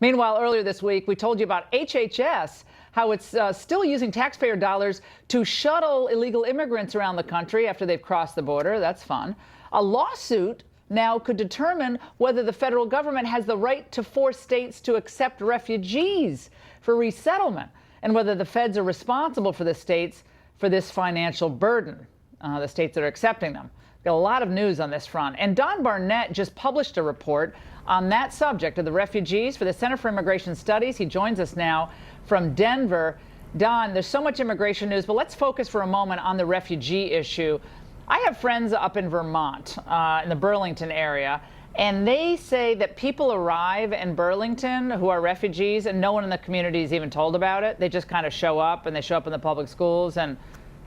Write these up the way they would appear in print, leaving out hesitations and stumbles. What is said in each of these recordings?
Meanwhile, earlier this week, we told you about HHS, how it's still using taxpayer dollars to shuttle illegal immigrants around the country after they've crossed the border. That's fun. A lawsuit now could determine whether the federal government has the right to force states to accept refugees for resettlement, and whether the feds are responsible for the states for this financial burden, the states that are accepting them. Got a lot of news on this front. And Don Barnett just published a report on that subject of the refugees for the Center for Immigration Studies. He joins us now from Denver. Don, there's so much immigration news, but let's focus for a moment on the refugee issue. I have friends up in Vermont, in the Burlington area, and they say that people arrive in Burlington who are refugees and no one in the community is even told about it. They just kind of show up, and they show up in the public schools, and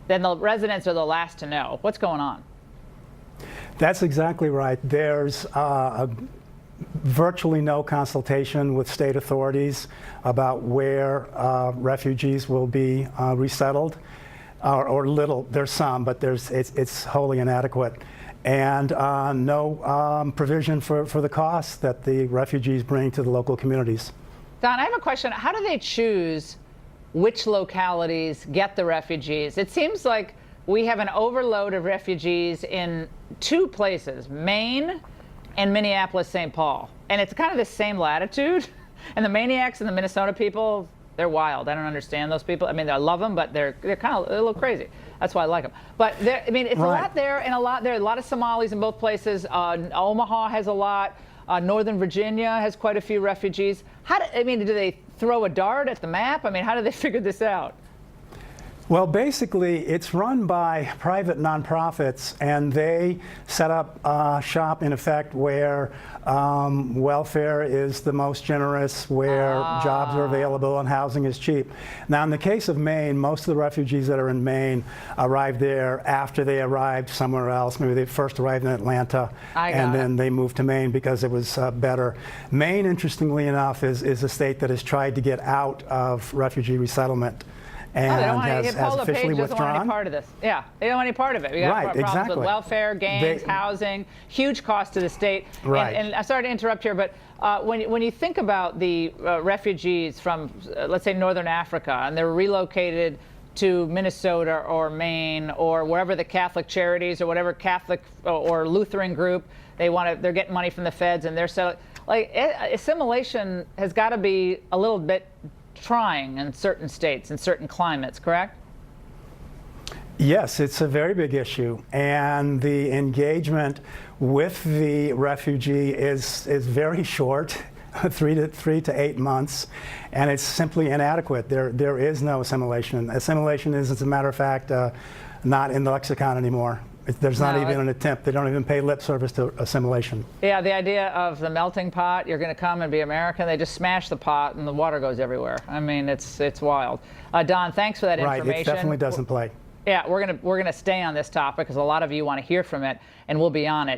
then the residents are the last to know. What's going on? That's exactly right. There's virtually no consultation with state authorities about where refugees will be resettled, or little. There's some, but it's wholly inadequate, and no provision for the costs that the refugees bring to the local communities. Don, I have a question. How do they choose which localities get the refugees? It seems like we have an overload of refugees in two places, Maine and Minneapolis-St. Paul. And it's kind of the same latitude. And the maniacs and the Minnesota people, they're wild. I don't understand those people. I mean, I love them, but they're kind of a little crazy. That's why I like them. But I mean, it's right. A lot there, and there are a lot of Somalis in both places. Omaha has a lot. Northern Virginia has quite a few refugees. I mean, do they throw a dart at the map? I mean, how do they figure this out? Well, basically, it's run by private nonprofits, and they set up shop, in effect, where welfare is the most generous, where jobs are available and housing is cheap. Now, in the case of Maine, most of the refugees that are in Maine arrived there after they arrived somewhere else. Maybe they first arrived in Atlanta, and then they moved to Maine because it was better. Maine, interestingly enough, is a state that has tried to get out of refugee resettlement. And has officially withdrawn. Don't want any part of this. Yeah, they don't want any part of it. We got problems with welfare, gangs, housing, huge cost to the state. Right. And I'm sorry to interrupt here, but when you think about the refugees from, let's say, Northern Africa, and they're relocated to Minnesota or Maine or wherever the Catholic Charities or whatever Catholic or Lutheran group they're getting money from the feds, and they're settling. Like, assimilation has got to be a little bit trying in certain states and certain climates, correct? Yes, it's a very big issue, and the engagement with the refugee is very short, 3 to 8 months, and it's simply inadequate. There is no assimilation. Assimilation is, as a matter of fact, not in the lexicon anymore. There's not even an attempt. They don't even pay lip service to assimilation. Yeah, the idea of the melting pot, you're going to come and be American, they just smash the pot and the water goes everywhere. I mean, it's wild. Don, thanks for that information. Right, it definitely doesn't play. Yeah, we're gonna stay on this topic because a lot of you want to hear from it, and we'll be on it.